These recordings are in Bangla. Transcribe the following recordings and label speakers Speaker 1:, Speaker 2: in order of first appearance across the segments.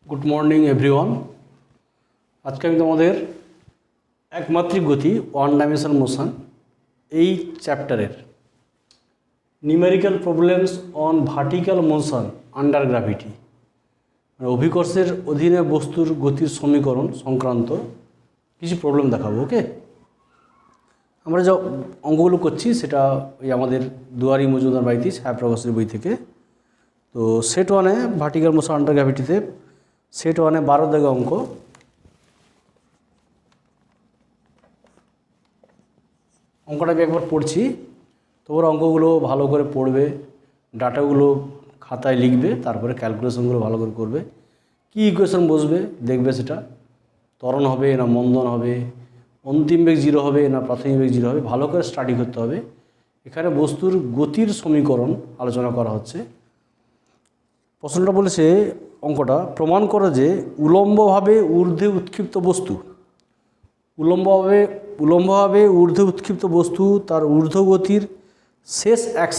Speaker 1: Good morning everyone. आज के तुम्हारे एकमात्रिक गति वन डायमेंशनल मोशन चैप्टारेर numerical problems on vertical motion under gravity अभिकर्षेर अधीने वस्तुर गतिर समीकरण संक्रांत किछु प्रॉब्लेम देखाबो। ओके, আমরা যে অঙ্কগুলো করছি সেটা ওই আমাদের দুয়ারি মজুমদার বাড়িতে ছায়া প্রকাশের বই থেকে। তো সেট ওয়ানে ভার্টিক্যাল মোশন আন্ডার গ্র্যাভিটিতে সেট ওয়ানে 12 দাগের অঙ্ক। অঙ্কটা আমি একবার পড়ছি, তোমরা অঙ্কগুলো ভালো করে পড়বে, ডাটাগুলো খাতায় লিখবে, তারপরে ক্যালকুলেশনগুলো ভালো করে করবে। কি ইকুয়েশন বসবে দেখবে, সেটা ত্বরণ হবে না মন্দন হবে, অন্তিম বেগ জিরো হবে না প্রাথমিক বেগ জিরো হবে, ভালো করে স্টাডি করতে হবে। এখানে বস্তুর গতির সমীকরণ আলোচনা করা হচ্ছে। প্রশ্নটা বলেছে অঙ্কটা, প্রমাণ করো যে উলম্বভাবে ঊর্ধ্বে উৎক্ষিপ্ত বস্তু উলম্বভাবে ঊর্ধ্বে উৎক্ষিপ্ত বস্তু তার ঊর্ধ্বগতির শেষ এক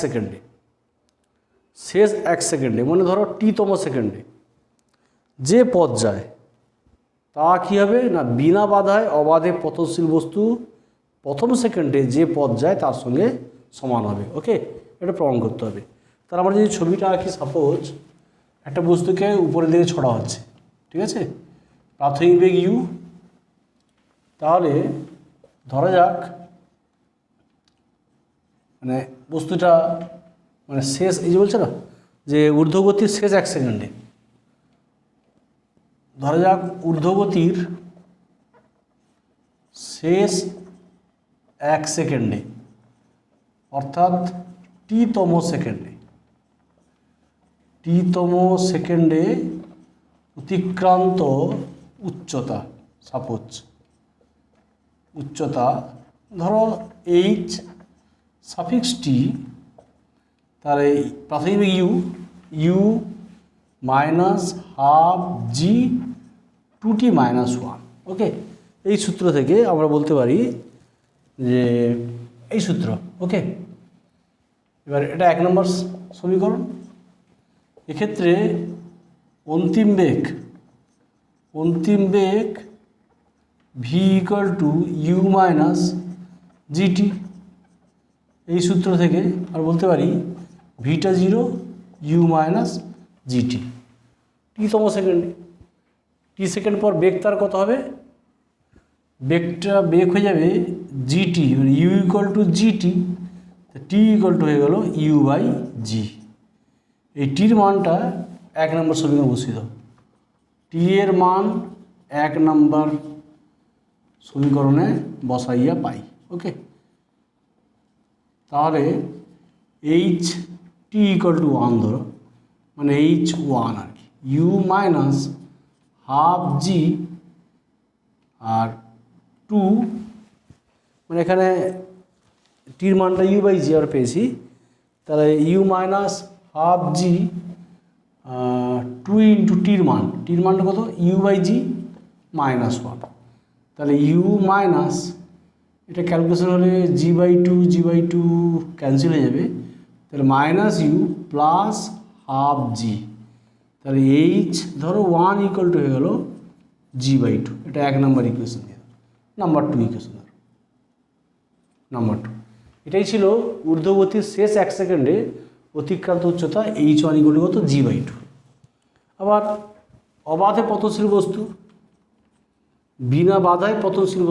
Speaker 1: সেকেন্ডে মানে ধরো টিতম সেকেন্ডে যে পথ যায় তা কী হবে না, বিনা বাধায় অবাধে পতনশীল বস্তু প্রথম সেকেন্ডে যে পথ যায় তার সঙ্গে সমান হবে। ওকে, এটা প্রমাণ করতে হবে। তার আমরা যদি ছবিটা আঁকি, সাপোজ একটা বস্তুকে উপরের দিকে ছড়া হচ্ছে, ঠিক আছে, প্রাথমিক বেগ ইউ, তাহলে ধরা যাক মানে বস্তুটা মানে শেষ, এই যে বলছে না যে ঊর্ধ্বগতির শেষ এক সেকেন্ডে, ধরা যাক ঊর্ধ্বগতির শেষ এক সেকেন্ডে অর্থাৎ টিতম সেকেন্ডে অতিক্রান্ত উচ্চতা, সাপোজ উচ্চতা ধরো এইচ সাফিক্স টি, তাহলে প্রাথমিক U minus half G two T minus one. Okay, এই সূত্র থেকে আমরা বলতে পারি যে এই সূত্র। ওকে, এবার এটা এক নম্বর সমীকরণ। এক্ষেত্রে অন্তিম বেগ V equal to U minus G T, এই সূত্র থেকে আমরা বলতে পারি ভিটা জিরো ইউ মাইনাস জিটি টিতম সেকেন্ডে। টি সেকেন্ড পর বেগ তার কত হবে, বেগ হয়ে যাবে জিটি, মানে U equal to GT, T equal to হয়ে গেল ইউ বাই জি। এই টির মানটা এক নম্বর সমীকরণ বসিয়ে দাও, টি এর মান এক নম্বর সমীকরণে বসাইয়া পাই। ওকে, তাহলে H T equal to one ধরো, মানে এইচ ওয়ান আর কি, ইউ মাইনাস হাফ জি আর টু, মানে এখানে টির মানটা ইউ বাই জি আর পেয়েছি, তাহলে U minus half G two into টির মানটা কত, U by G minus one, তাহলে ইউ মাইনাস এটা ক্যালকুলেশন হলে জি বাই টু ক্যান্সেল হয়ে যাবে, তাহলে minus U plus half G, তাহলে এইচ ধরো ওয়ান ইকুয়াল টু হয়ে গেল জি বাই টু। এটা এক নম্বর ইকুয়েশন দিয়ে number two equation number two. এটাই ছিল ঊর্ধ্বগতির শেষ এক সেকেন্ডে অতিক্রান্ত উচ্চতা এইচ ওয়ান ইকুয়াল টু কত, জি বাই টু। আবার অবাধে পতনশীল বস্তু, বিনা বাধায় পতনশীল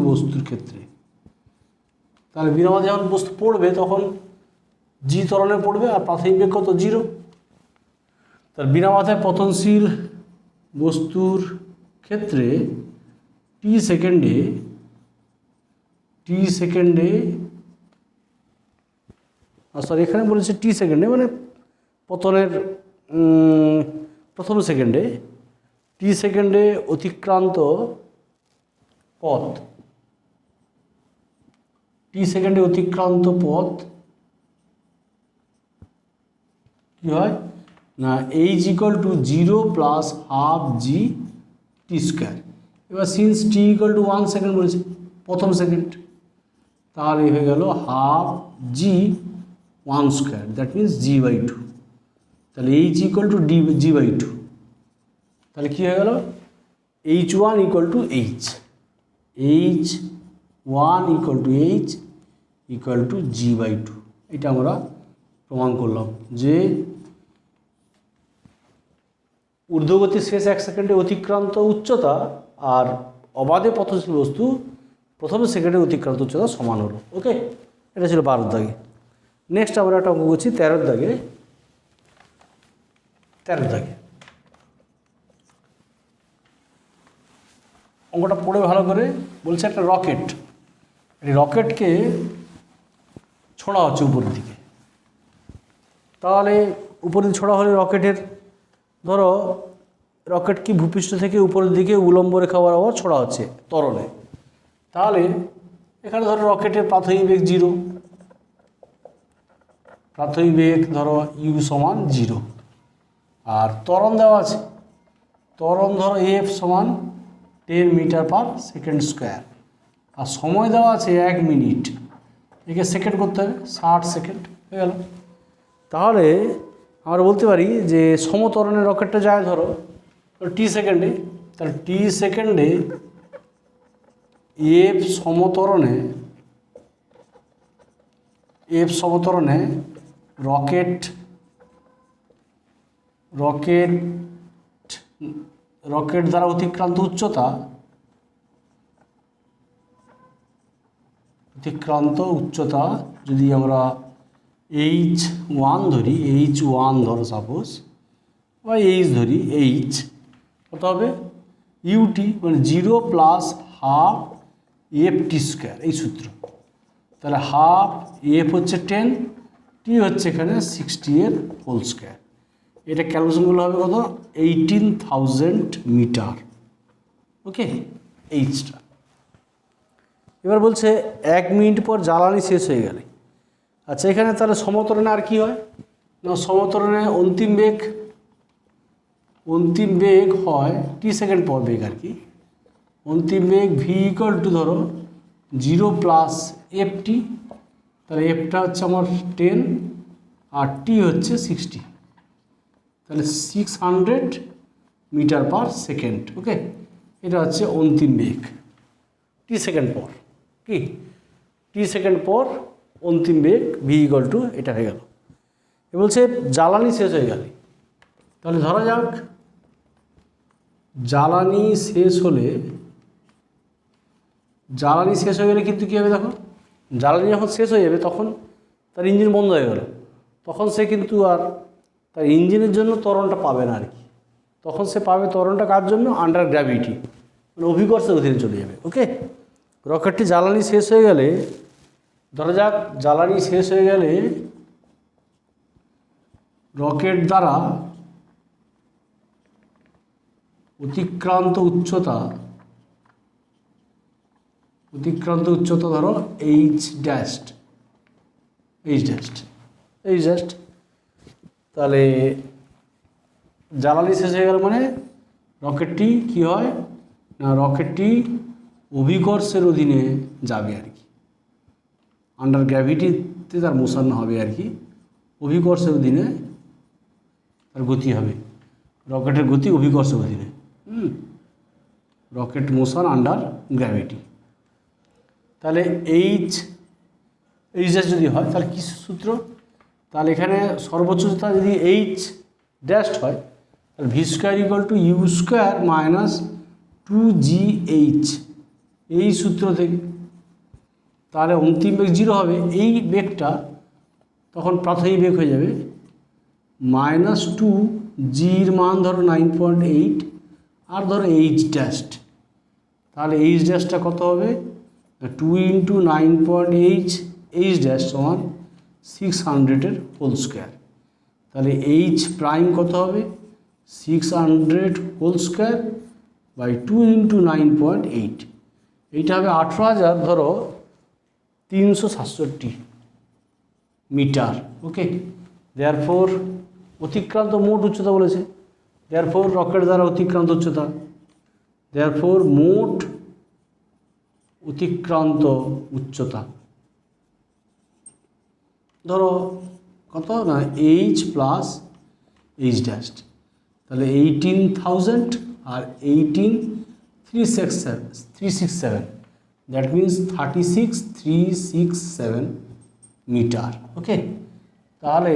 Speaker 1: বস্তুর ক্ষেত্রে, তাহলে বিনা বাধায় যখন বস্তু পড়বে তখন জি ত্বরণে পড়বে আর প্রাথমিক বেগ কত, জিরো। তার বিনা বাধায় পতনশীল বস্তুর ক্ষেত্রে টি সেকেন্ডে সরি এখানে বলেছে টি সেকেন্ডে মানে পতনের প্রথম সেকেন্ডে, টি সেকেন্ডে অতিক্রান্ত পথ কী হয় না, H equal to zero plus half G T square. এবার since T equal to one second বলেছে প্রথম সেকেন্ড, তাহলে হয়ে গেল half G one square, that means G by two. তাহলে এইচ ইকুয়াল টু g/2, তাহলে কী হয়ে গেল h1 equal to h1 equal to h equal to g/2। এটা আমরা প্রমাণ করলাম যে ঊর্ধ্বগতির শেষ 1 সেকেন্ডে অতিক্রান্ত উচ্চতা আর অবাধে পথশীল বস্তু প্রথম সেকেন্ডে অতিক্রান্ত উচ্চতা সমান হলো। ওকে, এটা ছিল 12 দাগে। নেক্সট আমরা একটা অঙ্ক করছি 13 দাগে। অঙ্কটা পড়ে ভালো করে। বলছে একটা রকেট, এই রকেটকে ছোড়া হচ্ছে উপরের দিকে। তাহলে উপরে ছোড়া হলে রকেটের ধরো রকেট কি ভূপৃষ্ঠ থেকে উপরের দিকে উলম্ব রেখা বরাবর ছোড়া হচ্ছে ত্বরণে। তাহলে এখানে ধরো রকেটের প্রাথমিক বেগ 0, প্রাথমিক বেগ ধরো u সমান 0, আর ত্বরণ দেওয়া আছে, ত্বরণ ধরো f সমান 10 মিটার পার সেকেন্ড স্কোয়ার, আর সময় দেওয়া আছে 1 মিনিট, একে সেকেন্ড করতে হবে, 60 সেকেন্ড হয়ে গেল। তাহলে আমরা বলতে পারি যে সমত্বরণের রকেটটা যায় ধরো টি সেকেন্ডে, তাহলে টি সেকেন্ডে এফ সমত্বরণে রকেট দ্বারা অতিক্রান্ত উচ্চতা যদি আমরা h1 ধরি, ধরো সাপোজ, বা ধরি কত হবে ইউটি মানে 0 প্লাস হাফ ft স্কোয়ার, এই সূত্র। তাহলে হাফ f হচ্ছে 10, টি হচ্ছে এখানে 60 এর হোল স্কোয়ার। এটা ক্যালকুলেশনগুলো হবে কত 18,000 মিটার। ওকে, এইচটা। এবার বলছে 1 মিনিট পর জ্বালানি শেষ হয়ে গেলে, আচ্ছা এখানে তাহলে সমত্বরণে আর কি হয় না, সমত্বরণে অন্তিম বেগ হয় টি সেকেন্ড পর বেগ আর কি। অন্তিম বেগ ভি ইকুয়াল টু ধরো 0 প্লাস এফটি, তাহলে এফটা হচ্ছে আমার 10 আর টি হচ্ছে 60, তাহলে 600 মিটার পার সেকেন্ড। ওকে, এটা হচ্ছে অন্তিম বেগ টি সেকেন্ড পর, কি টি সেকেন্ড পর অন্তিম বেগ ভি ইকুয়াল টু এটা হয়ে গেল। এ বলছে জ্বালানি শেষ হয়ে গেলে, তাহলে ধরা যাক জ্বালানি শেষ হয়ে গেলে কিন্তু কী হবে, দেখো জ্বালানি যখন শেষ হয়ে যাবে তখন তার ইঞ্জিন বন্ধ হয়ে গেল, তখন সে কিন্তু আর তার ইঞ্জিনের জন্য ত্বরণটা পাবে না আর কি। তখন সে পাবে ত্বরণটা কার জন্য, আন্ডার গ্র্যাভিটি, মানে অভিকর্ষের অধীনে চলে যাবে। ওকে, রকেটটি জ্বালানি শেষ হয়ে গেলে, ধরা যাক জ্বালানি শেষ হয়ে গেলে রকেট দ্বারা অতিক্রান্ত উচ্চতা ধরো এইচ ড্যাস্ট, তাহলে জ্বালানি শেষ হয়ে গেল মানে রকেটটি কি হয় না, রকেটটি অভিকর্ষের অধীনে যাবে আর কি, আন্ডার গ্র্যাভিটিতে তার মোশন হবে আর কি, অভিকর্ষের অধীনে তার গতি হবে, রকেটের গতি অভিকর্ষের অধীনে, রকেট মোশন আন্ডার গ্র্যাভিটি। তাহলে এইচ যদি হয় তাহলে কী সূত্র, তাহলে এখানে সর্বোচ্চ উচ্চতা যদি এইচ ড্যাস্ট হয় তাহলে V square equal to U square minus 2gh, এই সূত্র থেকে। তাহলে অন্তিম বেগ 0 হবে, এই বেগটা তখন প্রাথমিক বেগ হয়ে যাবে -2gর মান ধরো 9.8 আর ধরো এইচ ড্যাস্ট, তাহলে এইচ ড্যাশটা কত হবে 2 × 9.8 এইচ ড্যাশ সমান 600 হোল স্কোয়ার। তাহলে এইচ প্রাইম কত হবে 600 হোল স্কোয়ার বাই 2 × 9.8, এইটা হবে 18,000 ধরো 367 মিটার। ওকে, দেয়ারফোর অতিক্রান্ত মোট উচ্চতা বলেছে, দেয়ারফোর রকেট দ্বারা অতিক্রান্ত উচ্চতা, দেয়ারফোর মোট অতিক্রান্ত উচ্চতা ধরো কত না এইচ প্লাস এইচ ড্যাশড, তাহলে 18,000 আর 18,367, দ্যাট মিন্স 36,367 মিটার। ওকে, তাহলে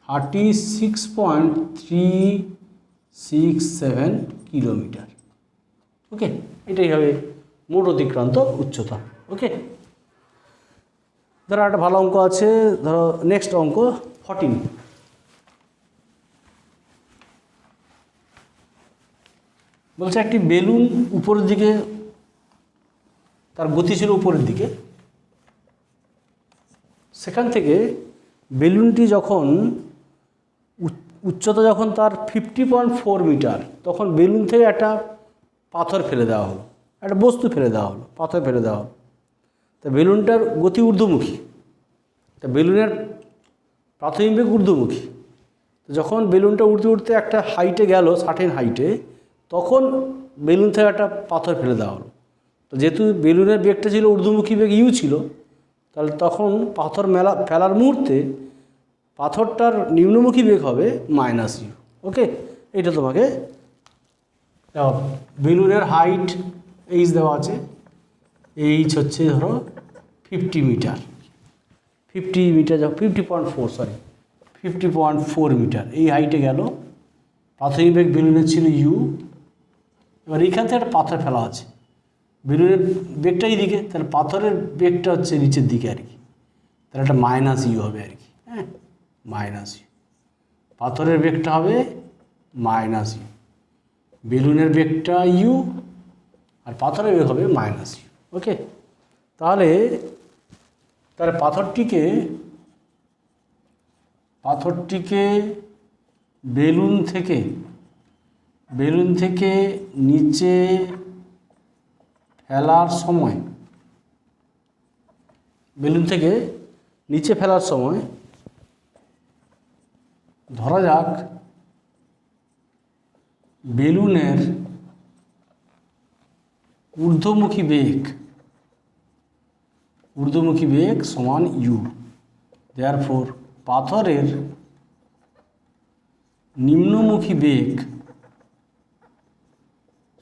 Speaker 1: 36.367 কিলোমিটার। ওকে, এটাই হবে মোট অতিক্রান্ত উচ্চতা। ওকে, ধরো একটা ভালো অঙ্ক আছে, ধরো নেক্সট অঙ্ক 14। বলছে একটি বেলুন উপরের দিকে, তার গতি ছিল উপরের দিকে, সেখান থেকে বেলুনটি যখন উচ্চতা যখন তার 50.4 মিটার, তখন বেলুন থেকে একটা পাথর ফেলে দেওয়া হলো, একটা বস্তু ফেলে দেওয়া হলো, পাথর ফেলে দেওয়া হলো। তা বেলুনটার গতি ঊর্ধ্বমুখী, তা বেলুনের প্রাথমিক বেগ ঊর্ধ্বমুখী। তো যখন বেলুনটা উড়তে উড়তে একটা হাইটে গেল, সার্টেন হাইটে, তখন বেলুন থেকে একটা পাথর ফেলে দেওয়া হলো। তো যেহেতু বেলুনের বেগটা ছিল ঊর্ধ্বমুখী বেগ ইউ ছিল, তাহলে তখন পাথর ফেলার মুহূর্তে পাথরটার নিম্নমুখী বেগ হবে মাইনাস ইউ। ওকে, এটা তোমাকে বেলুনের হাইট এইচ দেওয়া আছে, এইচ হচ্ছে ধরো 50 মিটার, 50 মিটার, 50.4 মিটার, এই হাইটে গেল, প্রাথমিক বেগ বেলুনের ছিল ইউ। এবার এইখান থেকে একটা পাথর ফেলা আছে, বেলুনের বেগটা এই দিকে, তাহলে পাথরের বেগটা হচ্ছে নিচের দিকে আর কি, তাহলে একটা মাইনাস ইউ হবে আর কি। হ্যাঁ, মাইনাস ইউ, পাথরের বেগটা হবে মাইনাস ইউ, বেলুনের বেগটা ইউ আর পাথরের বেগ হবে মাইনাস ইউ। ওকে, তাহলে পাথরটিকে বেলুন থেকে নিচে ফেলার সময় ধরা যাক বেলুনের ঊর্ধ্বমুখী বেগ সমান ইউ, দেয়ারফর পাথরের নিম্নমুখী বেগ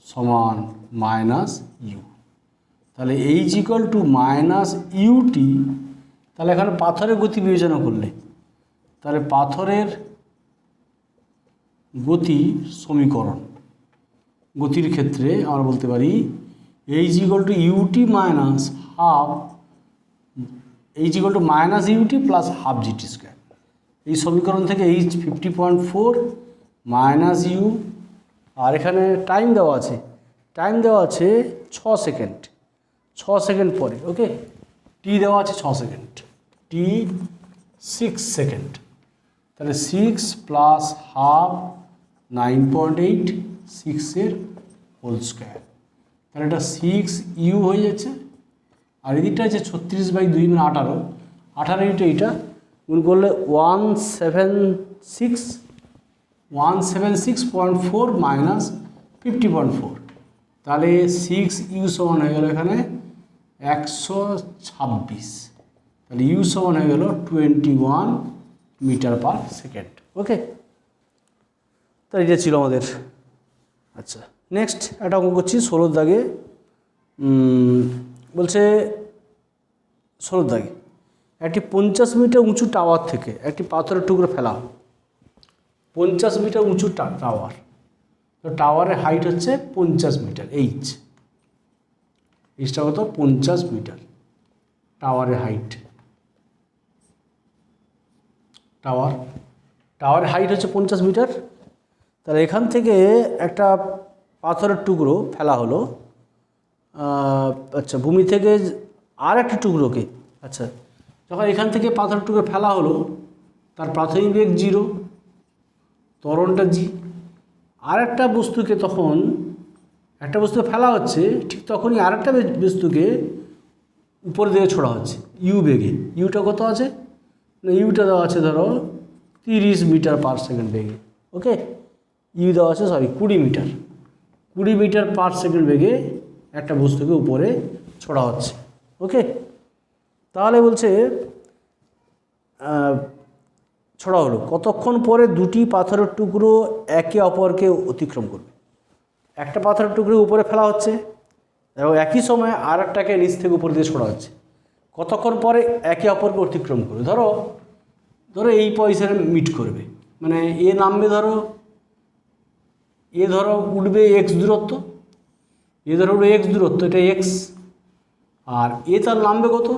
Speaker 1: সমান মাইনাস ইউ। তাহলে H equal to minus UT, তাহলে এখানে পাথরের গতি বিবেচনা করলে, তাহলে পাথরের গতি সমীকরণ, গতির ক্ষেত্রে আমরা বলতে পারি H equal to UT minus half, H equal to minus UT plus half GT square. এই সমীকরণ থেকে এইচ 50.4 মাইনাস ইউ, আর এখানে টাইম দেওয়া আছে 6 সেকেন্ড, 6 সেকেন্ড পরে। ওকে, টি দেওয়া আছে 6 সেকেন্ড, টি 6 সেকেন্ড, তাহলে 6 প্লাস হাফ 9.8, 6 হোল স্কোয়ার, তাহলে এটা 6 ইউ হয়ে যাচ্ছে। আর এদিকটা আছে 36/2 মানে 18 ইন্টু এইটা গুণ করলে 176.4 মাইনাস 50.4, তাহলে 6 ইউ সমান হয়ে গেল এখানে 126, তাহলে ইউ সমান হয়ে গেল 21 মিটার পার সেকেন্ড। ওকে, তাহলে এটা ছিল আমাদের। আচ্ছা, নেক্সট একটা অঙ্ক করছি 16 দাগে। বলছে 16 দাগে একটি 50 মিটার উঁচু টাওয়ার থেকে একটি পাথরের টুকরো ফেলা, 50 মিটার উঁচু টাওয়ার, তো টাওয়ারের হাইট হচ্ছে 50 মিটার, এইচটা কত 50 মিটার টাওয়ারের হাইট, টাওয়ারের হাইট হচ্ছে 50 মিটার। তাহলে এখান থেকে একটা পাথরের টুকরো ফেলা হলো, আচ্ছা ভূমি থেকে আর একটা টুকরোকে, আচ্ছা যখন এখান থেকে পাথরের টুকরো ফেলা হলো, তার প্রাথমিক বেগ 0, ত্বরণটা জি, আর একটা বস্তুকে তখন একটা বস্তু ফেলা হচ্ছে, ঠিক তখনই আর একটা বস্তুকে উপর দিকে ছোড়া হচ্ছে ইউ বেগে। ইউটা কত আছে না, ইউটা দেওয়া আছে ধরো 30 মিটার পার সেকেন্ড বেগে। ওকে, ইউ দেওয়া আছে 20 মিটার পার সেকেন্ড বেগে একটা বস্তুকে উপরে ছোড়া হচ্ছে। ওকে, তাহলে বলছে ছড়া হলো, কতক্ষণ পরে দুটি পাথরের টুকরো একে অপরকে অতিক্রম করবে। একটা পাথরের টুকরো উপরে ফেলা হচ্ছে এবং একই সময় আর একটাকে নিচ থেকে উপর দিয়ে ছড়া হচ্ছে, কতক্ষণ পরে একে অপরকে অতিক্রম করবে। ধরো ধরো এই পয়সায় মিট করবে, মানে এ নামবে, ধরো এ ধরো উঠবে এক্স দূরত্ব, এ ধরো উঠবে এক্স দূরত্ব, এটা এক্স, আর এ তার নামবে কত,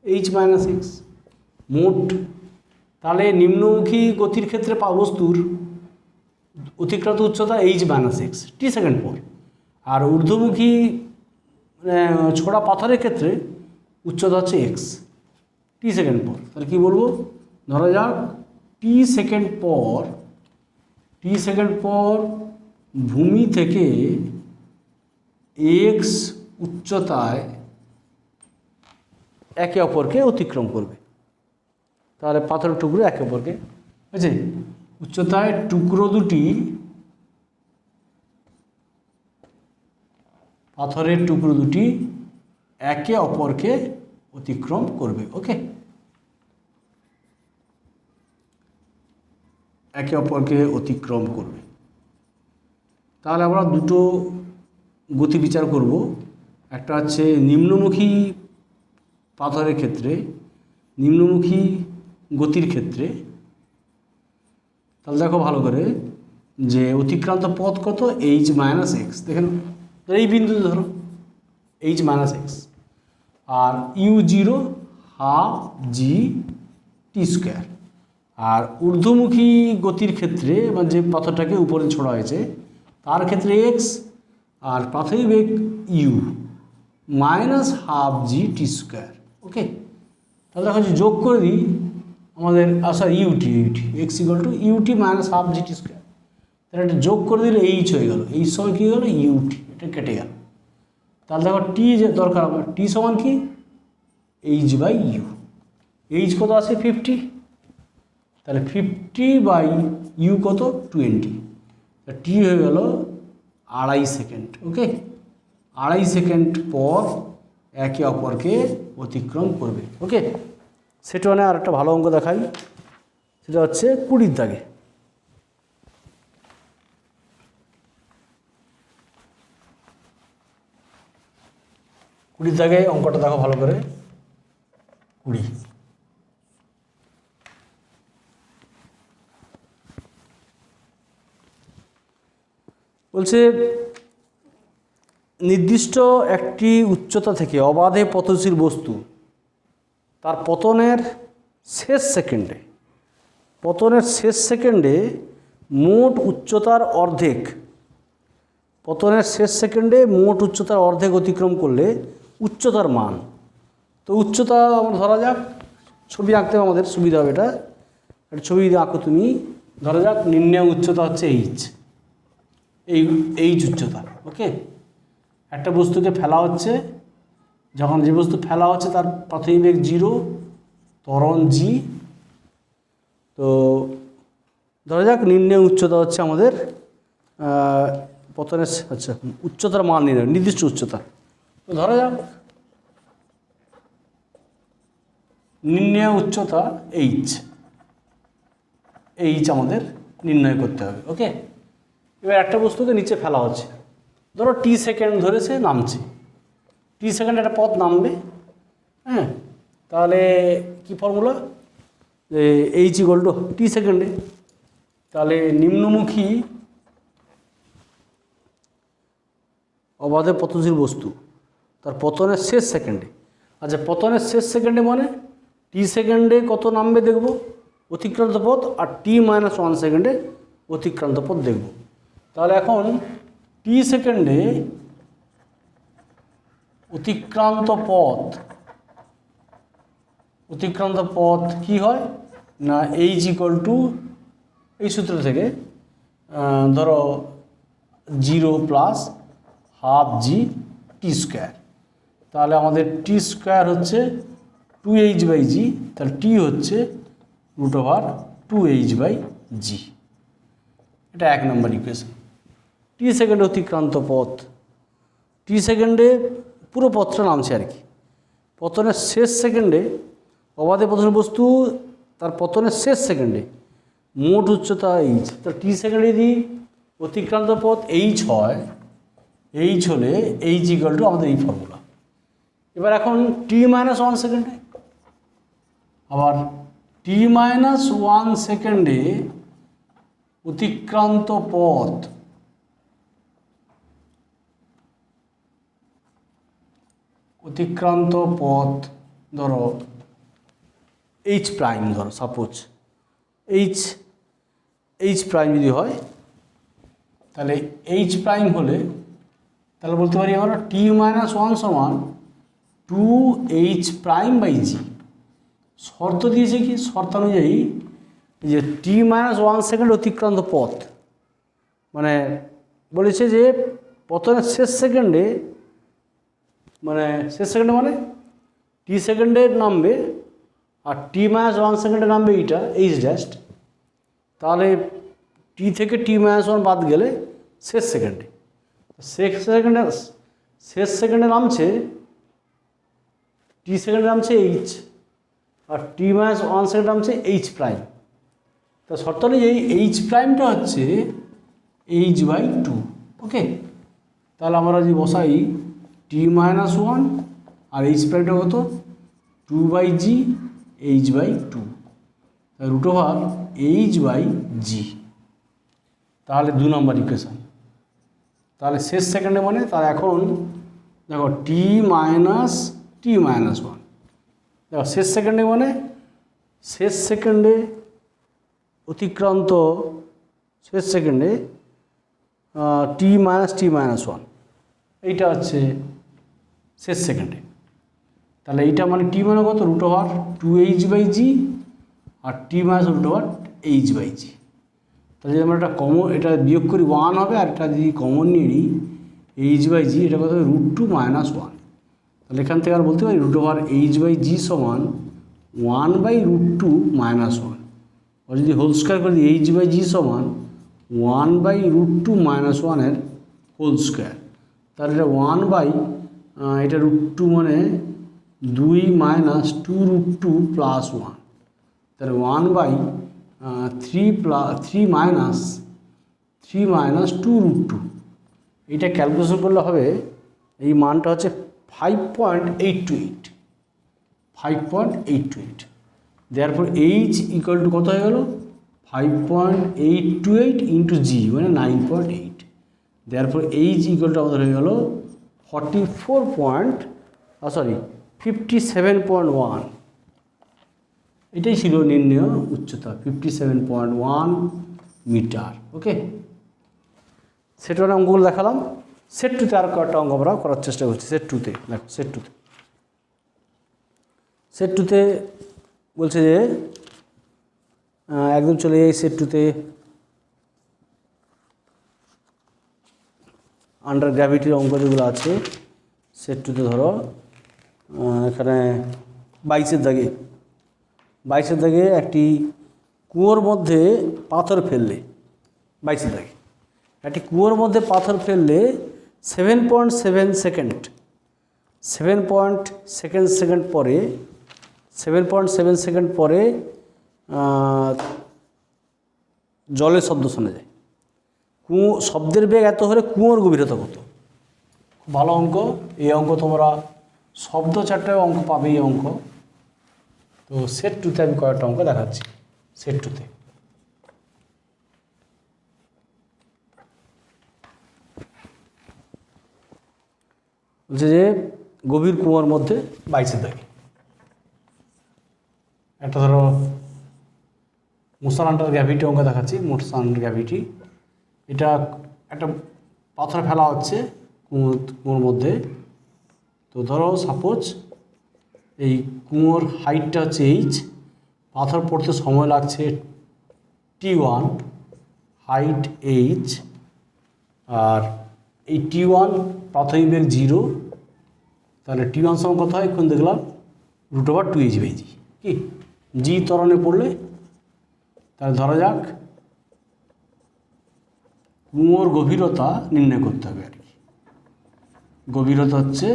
Speaker 1: এইচ মাইনাস এক্স মোট। তাহলে নিম্নমুখী গতির ক্ষেত্রে বস্তুর অতিক্রান্ত উচ্চতা এইচ মাইনাস এক্স টি সেকেন্ড পর, আর ঊর্ধ্বমুখী ছোড়া পাথরের ক্ষেত্রে উচ্চতা হচ্ছে এক্স টি সেকেন্ড পর। তাহলে কী বলবো, ধরা যাক টি সেকেন্ড পর ভূমি থেকে এক্স উচ্চতায় একে অপরকে অতিক্রম করবে। তাহলে পাথরের টুকরো একে অপরকে, বুঝছে, উচ্চতায় টুকরো দুটি, পাথরের টুকরো দুটি একে অপরকে অতিক্রম করবে। ওকে, একে অপরকে অতিক্রম করবে। তাহলে আমরা দুটো গতি বিচার করব, একটা হচ্ছে নিম্নমুখী পাথরের ক্ষেত্রে, নিম্নমুখী গতির ক্ষেত্রে। তাহলে দেখো ভালো করে যে অতিক্রান্ত পথ কত, এইচ মাইনাস এক্স। দেখেন এই বিন্দুতে ধরো এইচ মাইনাস এক্স, আর U zero half G T square. আর ঊর্ধ্বমুখী গতির ক্ষেত্রে, মানে যে পাথরটাকে উপরে ছোড়া হয়েছে তার ক্ষেত্রে এক্স, আর প্রাথমিক বেগ U minus half G T square. Okay, তাহলে দেখো যে যোগ করে দিই আমাদের, sorry U T X equal to UT minus half G T square. তাহলে এটা যোগ করে দিলে এইচ হয়ে গেল, এই সময় কী হলো ইউটি, এটা কেটে গেল। তাহলে দেখো টি যে দরকার আমার, টি সমান কি এইচ বাই ইউ, এইচ কত আছে 50, তাহলে 50 বাই ইউ কত 20, টি হয়ে গেল 2.5 সেকেন্ড। ওকে, 2.5 সেকেন্ড পর একে অপরকে অতিক্রম করবে। ওকে, সেটা মানে আর একটা ভালো অঙ্ক দেখাই, সেটা হচ্ছে 20 দাগে। অঙ্কটা দেখো ভালো করে, 20 বলছে নির্দিষ্ট একটি উচ্চতা থেকে অবাধে পতনশীল বস্তু তার পতনের শেষ সেকেন্ডে মোট উচ্চতার অর্ধেক, অতিক্রম করলে উচ্চতার মান। তো উচ্চতা আমরা ধরা যাক, ছবি আঁকতে আমাদের সুবিধা হবে, এটা একটা ছবি আঁকো তুমি। ধরা যাক নির্ণয় উচ্চতা হচ্ছে এইচ উচ্চতা। ওকে, একটা বস্তুকে ফেলা হচ্ছে, যখন যে বস্তু ফেলা হচ্ছে তার প্রাথমিক বেগ 0, ত্বরণ জি। তো ধরা যাক নির্ণয় উচ্চতা হচ্ছে আমাদের পতনের, আচ্ছা উচ্চতার মান নির্ণয়, নির্দিষ্ট উচ্চতা। তো ধরা যাক নির্ণয় উচ্চতা এইচ আমাদের নির্ণয় করতে হবে। ওকে, এবার একটা বস্তুকে নিচে ফেলা হচ্ছে, ধরো টি সেকেন্ড ধরেছে নামছে, টি সেকেন্ড একটা পথ নামবে। হ্যাঁ, তাহলে কি ফর্মুলা, যে এইচ ইকুয়াল টু টি সেকেন্ডে, তাহলে নিম্নমুখী অবাধে পতনশীল বস্তু তার পতনের শেষ সেকেন্ডে, আচ্ছা পতনের শেষ সেকেন্ডে মানে টি সেকেন্ডে কত নামবে দেখব অতিক্রান্ত পথ, আর টি মাইনাস 1 সেকেন্ডে অতিক্রান্ত পথ দেখব। তাহলে এখন টি সেকেন্ডে অতিক্রান্ত পথ কি হয় না, এইচ ইকুয়াল টু এই সূত্র থেকে ধরো 0 plus half G T square. তাহলে আমাদের টি স্কোয়ার হচ্ছে 2h বাই জি, তাহলে টি হচ্ছে √2h/g। এটা 1 নম্বর ইকুয়েশন। টি সেকেন্ডে অতিক্রান্ত পথ, টি সেকেন্ডে পুরো পথটা নামছে আর কি, পতনের শেষ সেকেন্ডে অবাধে পতন বস্তু তার পতনের শেষ সেকেন্ডে মোট উচ্চতা এইচ, তো টি সেকেন্ডে যদি অতিক্রান্ত পথ এইচ হয়, এইচ হলে এইচ ইকুয়াল টু আমাদের এই ফর্মুলা। এবার এখন টি মাইনাস 1 সেকেন্ডে, আবার টি মাইনাস 1 সেকেন্ডে অতিক্রান্ত পথ ধরো এইচ প্রাইম, ধরো সাপোজ এইচ প্রাইম যদি হয়, তাহলে এইচ প্রাইম হলে তাহলে বলতে পারি আমরা টি মাইনাস 1 সমান 2h প্রাইম বাই জি। শর্ত দিয়েছে কি, শর্ত অনুযায়ী যে টি মাইনাস 1 সেকেন্ড অতিক্রান্ত পথ, মানে বলেছে যে পতনের শেষ সেকেন্ডে, মানে টি সেকেন্ডে নামবে আর টি মাইনাস 1 সেকেন্ডে নামবে এইটা এইচ ড্যাস্ট, তাহলে টি থেকে টি মাইনাস 1 বাদ গেলে শেষ সেকেন্ডে নামছে টি সেকেন্ডে নামছে এইচ, আর টি মাইনাস 1 সেকেন্ড নামছে এইচ প্রাইম। তা শর্ত অনুযায়ী এইচ প্রাইমটা হচ্ছে এইচ বাই 2। ওকে, তাহলে আমরা যদি বসাই টি মাইনাস 1 আর এইচ প্রাইমটা কত 2 by G H by 2, root over H by G. তাহলে 2 নম্বর ইকুয়েশান। তাহলে শেষ সেকেন্ডে মানে তার এখন দেখো টি মাইনাস 1, দেখো শেষ সেকেন্ডে মানে শেষ সেকেন্ডে অতিক্রান্ত শেষ সেকেন্ডে টি মাইনাস 1 এইটা হচ্ছে শেষ সেকেন্ডে। তাহলে এইটা মানে টি মানে কত root over 2h by G আর T minus root over H by G. তাহলে যদি আমরা একটা কমন এটা বিয়োগ করি 1 হবে, আর এটা যদি কমন নিয়ে নিই এইচ বাই জি, এটা কত হবে √2 - 1। তাহলে এখান থেকে আর বলতে পারি রুট ওভার এইচ বাই জি সমান 1/√2 - 1, আর যদি হোল স্কোয়ার করে দিই এইচ বাই জি সমান 1/√2 - 1 হোল স্কোয়ার। তাহলে এটা 1 এটা √2 মানে 2 - 2√2 + 1, তাহলে 1/3 - 2√2। এইটা ক্যালকুলেশন করলে হবে, এই মানটা হচ্ছে 5.828। দেয়ারপর এইচ ইকুয়াল টু কত হয়ে গেল 5.828 ইন্টু জি মানে 9.8। দেয়ারপর এইচ ইকুয়াল টু আমাদের হয়ে গেল 57.1। এটাই ছিল নির্ণয় উচ্চতা 57.1 মিটার। ওকে, সেট 1 অঙ্কগুলো দেখালাম। সেট 2তে আর কয়েকটা অঙ্ক আমরা করার চেষ্টা করছি। সেট 2তে দেখো, সেট 2তে বলছে যে একদম চলে যাই সেট 2তে। আন্ডার গ্র্যাভিটির অঙ্ক যেগুলো আছে সেট 2তে ধরো এখানে 22-এর দাগে একটি কুয়োর মধ্যে পাথর ফেললে 22-এর দাগে একটি কুয়োর মধ্যে পাথর ফেললে 7.7 সেকেন্ড পরে জলের শব্দ শোনা যায়। কুয়ো শব্দের বেগ এত হলে কুয়োর গভীরতা কত? খুব ভালো অঙ্ক। এই অঙ্ক তোমরা শব্দ চারটায় অঙ্ক পাবে এই অঙ্ক। তো সেট 2তে আমি কয়েকটা অঙ্ক দেখাচ্ছি। সেট 2তে বলছে যে গভীর কুয়োর মধ্যে 22-এর দাগে একটা ধরো মোশন আন্ডার গ্র্যাভিটি অঙ্ক দেখাচ্ছি। মোশন আন্ডার গ্র্যাভিটি, এটা একটা পাথর ফেলা হচ্ছে কুয়োর মধ্যে। তো ধরো সাপোজ এই কুয়োর হাইটটা হচ্ছে এইচ, পাথর পড়তে সময় লাগছে t1, হাইট এইচ, আর এই t1 প্রাথমিক বেগ 0। তাহলে t1 সমান কত হয় এখন দেখলাম √2h/g। কি জি ত্বরণে পড়লে তাহলে ধরা যাক কুয়োর গভীরতা নির্ণয় করতে হবে আর কি। গভীরতা হচ্ছে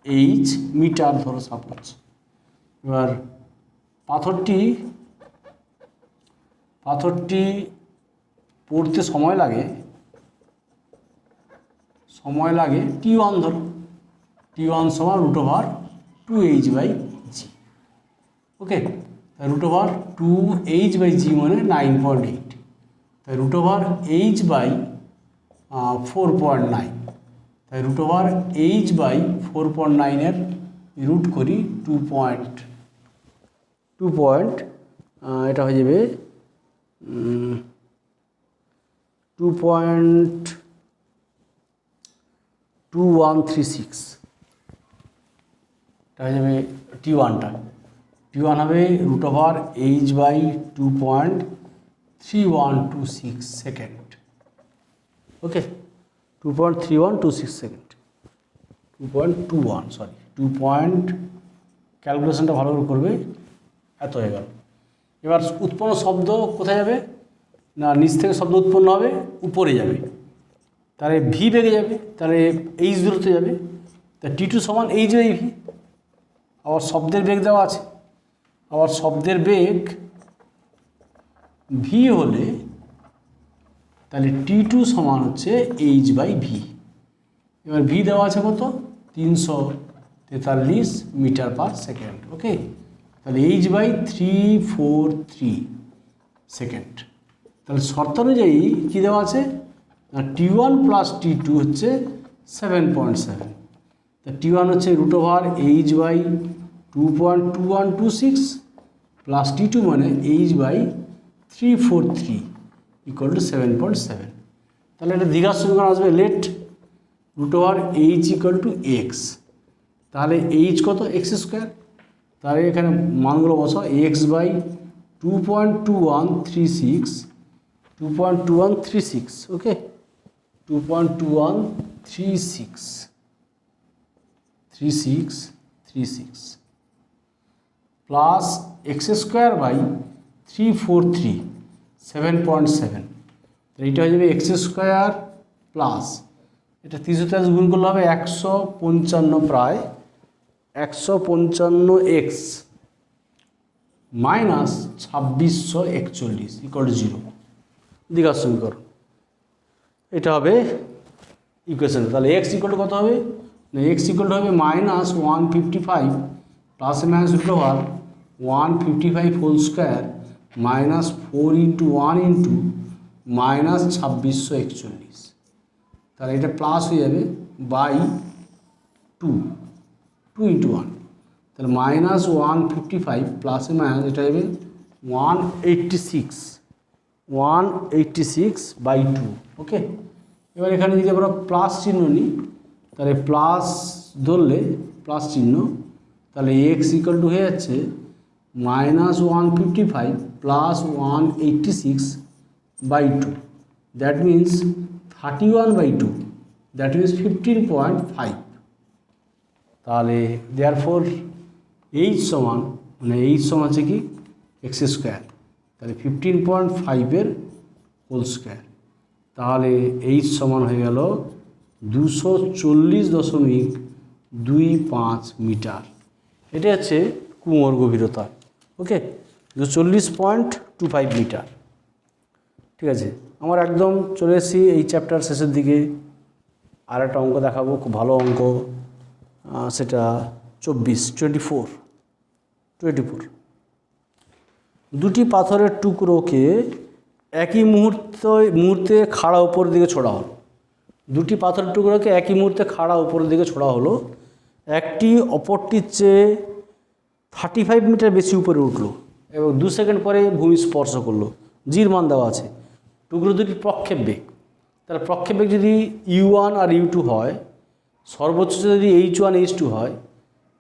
Speaker 1: এইচ মিটার ধরো সাপোজ। এবার পাথরটি পাথরটি পড়তে সময় লাগে T1 ধরো, T1 সমান √2h/g। ওকে, তাই √2h/g মানে 9.8, তাই √h/4.9, তাই √h/4.9 এর রুট করি 2. এটা হয়ে যাবে 2.2136, এটা হয়ে যাবে T1টা। T1 হবে √h/2.3126 সেকেন্ড। ওকে, 2.3126 সেকেন্ড, 2.21 সরি 2. ক্যালকুলেশনটা ভালো করে করবে, এত হয়ে গেল। এবার উৎপন্ন শব্দ কোথায় যাবে না, নিচ থেকে শব্দ উৎপন্ন হবে উপরে যাবে, তাহলে ভি বেগে যাবে, তাহলে এইচ দূরত্বে যাবে, তা T2 সমান h/v। আবার শব্দের বেগ দেওয়া আছে, আবার শব্দের বেগ ভি হলে তাহলে T2 সমান হচ্ছে h/v। এবার ভি দেওয়া আছে কত, 343 মিটার পার সেকেন্ড। ওকে, তাহলে h/343 সেকেন্ড। তাহলে শর্ত অনুযায়ী কী দেওয়া আছে না, T1 প্লাস T2 হচ্ছে 7.7, তা T1 হচ্ছে √h/2.2126 প্লাস T2 মানে h/343 = 7.7। তাহলে এটা দ্বিঘাত সমীকরণ আসবে, লেট √h = x, তাহলে h কত, x², তাহলে এখানে মানগুলো বসাও, x/2.2136, ওকে, 2.2136 প্লাস x²/343 7.7, তো এইটা হয়ে যাবে x² প্লাস এটা 343 গুণ করলে হবে 155, প্রায় 155x মাইনাস 2641 = 0, দ্বিঘাত সমীকরণ। এটা হবে ইকুয়েশন। তাহলে x = কত হবে না, x = হবে -155 plus minus √155 whole square minus 4 × 1 × -2641, তাহলে এটা প্লাস হয়ে যাবে বাই 2 × 1, তাহলে -155 প্লাস মাইনাস এটা হবে 186/2। ওকে, এবার এখানে যদি আমরা প্লাস চিহ্ন নিই, তাহলে প্লাস ধরলে প্লাস চিহ্ন, তাহলে x = হয়ে যাচ্ছে -155 plus 186/2, that means 31/2, that means 15.5। তাহলে দেয়ারফর h সমান হচ্ছে কি x², তাহলে 15.5 হোল স্কোয়ার, তাহলে h সমান হয়ে গেল 240.25 মিটার। এটা হচ্ছে কুয়োর গভীরতা। ওকে, 240.25 মিটার। ঠিক আছে, আমার একদম চলে এসেছি এই চ্যাপ্টার শেষের দিকে। আর একটা অঙ্ক দেখাবো, খুব ভালো অঙ্ক, সেটা 24। দুটি পাথরের টুকরোকে একই মুহূর্তে খাড়া উপরের দিকে ছোড়া হলো। দুটি পাথরের টুকরোকে একই মুহূর্তে খাড়া উপরের দিকে ছোড়া হলো, একটি অপরটির চেয়ে 35 মিটার বেশি উপরে উঠলো এবং 2 সেকেন্ড পরে ভূমি স্পর্শ করলো। জির মান দেওয়া আছে। টুকরো দুটির প্রক্ষেপ বেগ, তাহলে প্রক্ষেপ বেগ যদি u1 আর u2 হয়, সর্বোচ্চ যদি h1 h2 হয়,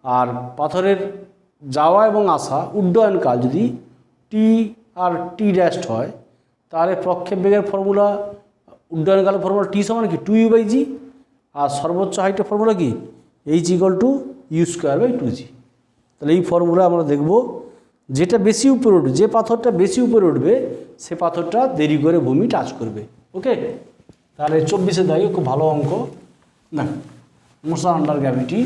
Speaker 1: আর পাথরের যাওয়া এবং আসা উড্ডয়নকাল যদি t আর t' হয়, তাহলে প্রক্ষেপ বেগের ফর্মুলা, উড্ডয়নকালের ফর্মুলা t সমান কি 2u/g, আর সর্বোচ্চ হাইটের ফর্মুলা কি h = u²/2g। তাহলে এই ফর্মুলা আমরা দেখব, যেটা বেশি উপরে উঠবে, যে পাথরটা বেশি উপরে উঠবে সে পাথরটা দেরি করে ভূমি টাচ করবে। ওকে, তাহলে 24 দাগে খুব ভালো অঙ্ক না, মোশন আন্ডার গ্র্যাভিটি।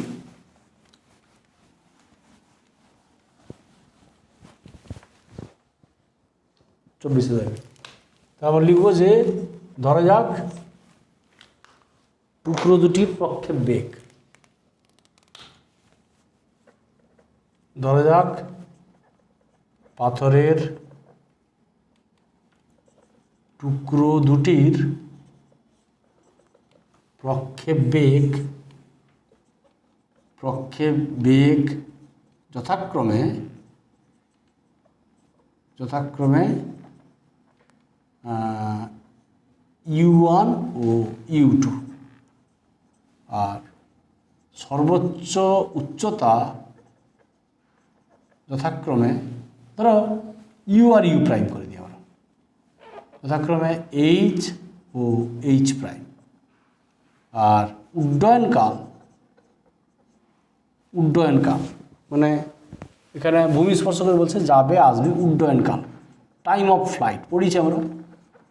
Speaker 1: 24 যাবে। তারপর লিখব যে ধরা যাক টুকরো দুটির প্রক্ষেপ বেগ, ধরা যাক পাথরের টুকরো দুটির প্রক্ষেপ বেগ যথাক্রমে u1 ও u2, আর সর্বোচ্চ উচ্চতা যথাক্রমে ধরো ইউ আর ইউ প্রাইম করে দিই আমরা, যথাক্রমে এইচ ও এইচ প্রাইম। আর উড্ডয়নকাল মানে এখানে ভূমিস্পর্শ করে বলছে যাবে আসবে, উড্ডয়নকাল টাইম অফ ফ্লাইট পড়িয়েছি আমরা।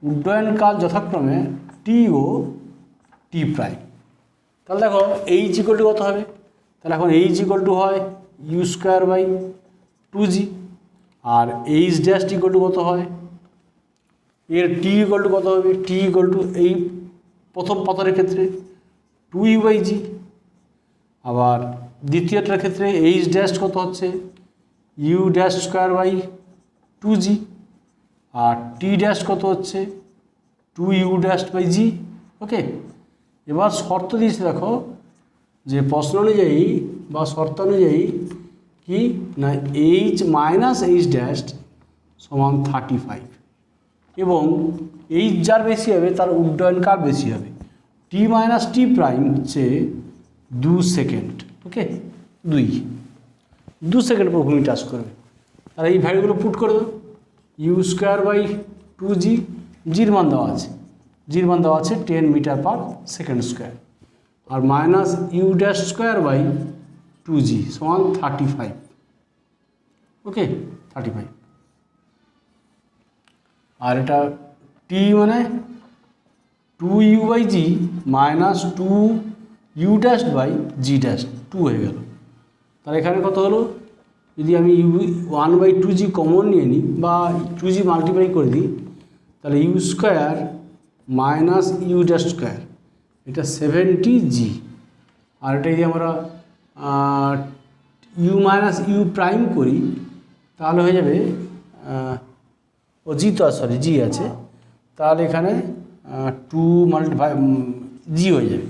Speaker 1: উড্ডয়নকাল যথাক্রমে টি ও টি প্রাইম। তাহলে দেখো এইচ ইকুয়াল টু কত হবে, তাহলে এখন এইচ ইকুয়াল টু হয় ইউ স্কোয়ার বাই 2g, আর এইচ ড্যাশ ইকুয়াল টু কত হয়, এর টি ইকুয়াল টু কত হবে, টি ইকুয়াল টু এই প্রথম পাথরের ক্ষেত্রে 2u/g, আবার দ্বিতীয়টার ক্ষেত্রে এইচ ড্যাশ কত হচ্ছে U dash square by 2g, আর টি ড্যাশ কত হচ্ছে 2u ড্যাশ বাই g। ওকে, এবার শর্ত দিয়েছে দেখো যে প্রশ্ন অনুযায়ী বা শর্ত অনুযায়ী কি না এইচ মাইনাস এইচ ড্যাশ সমান 35, এবং এইচ যার বেশি হবে তার উড্ডয়নকাল বেশি হবে। টি মাইনাস টি প্রাইম হচ্ছে 2 সেকেন্ড। ওকে, 2 সেকেন্ড পর ভূমি টাচ করবে। আর এই ভ্যালুগুলো পুট করে দাও, ইউ স্কোয়ার বাই 2g, জির মান দেওয়া আছে 10 মিটার পার সেকেন্ড স্কোয়ার, আর minus U dash square by 2g সমান 35। ওকে, 35। আর এটা টি মানে 2u/g minus 2u dash by g dash 2 হয়ে গেল। তাহলে এখানে কত হলো, যদি আমি 1/2g কমন নিয়ে নিই বা 2g মাল্টিপ্লাই করে দিই, তাহলে U square minus U dash square, এটা 70g, আর এটা যদি আমরা ইউ মাইনাস ইউ প্রাইম করি তাহলে হয়ে যাবে জি তো সরি জি আছে, তাহলে এখানে 2 মাল্টিপ্লাই জি হয়ে যাবে,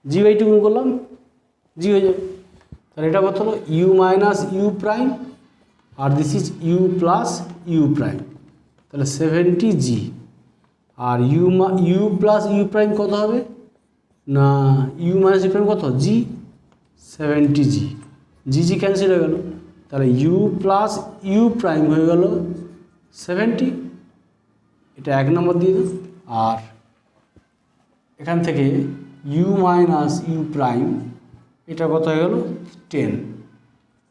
Speaker 1: g/2 গুণ করলাম জি হয়ে যাবে। তাহলে এটা কত হলো ইউ মাইনাস ইউ প্রাইম, আর this is U plus U prime, তাহলে 70g, আর ইউ প্লাস ইউ প্রাইম কত হবে না ইউ মাইনাস ইউ প্রাইম কত জি, 70g, জি ক্যান্সেল হয়ে গেল, তাহলে ইউ প্লাস ইউ প্রাইম হয়ে গেল 70, এটা 1 নম্বর দিয়ে দাও। আর এখান থেকে ইউ মাইনাস ইউ প্রাইম এটা কত হয়ে গেল 10,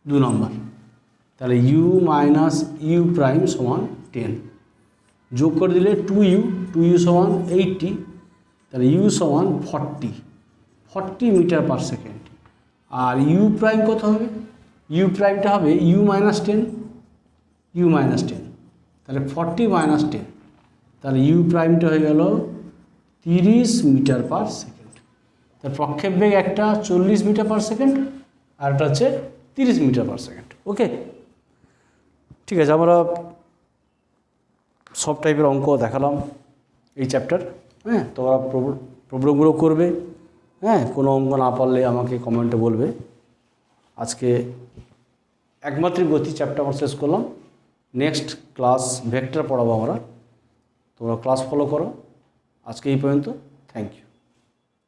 Speaker 1: 2 নম্বর, তাহলে ইউ মাইনাস ইউ প্রাইম সমান 10, যোগ করে দিলে 2u সমান 80, তাহলে ইউ সমান 40 মিটার পার সেকেন্ড। আর ইউ প্রাইম কত হবে, ইউ প্রাইমটা হবে ইউ মাইনাস 10, তাহলে 40 মাইনাস 10, তাহলে ইউ প্রাইমটা হয়ে গেল 30 মিটার পার সেকেন্ড। তার প্রক্ষেপ বেগ একটা 40 মিটার পার সেকেন্ড, আর একটা হচ্ছে 30 মিটার পার সেকেন্ড। ওকে, ঠিক আছে, আমরা সব টাইপের অঙ্ক দেখালাম এই চ্যাপ্টার। হ্যাঁ, তোমরা প্রবলেমগুলো করবে। হ্যাঁ, কোনো অঙ্ক না পারলে আমাকে কমেন্টে বলবে। আজকে একমাত্রিক গতি চ্যাপ্টার আমরা শেষ করলাম। নেক্সট ক্লাস ভেক্টর পড়াবো আমরা, তোমরা ক্লাস ফলো করো। আজকে এই পর্যন্ত, থ্যাংক ইউ।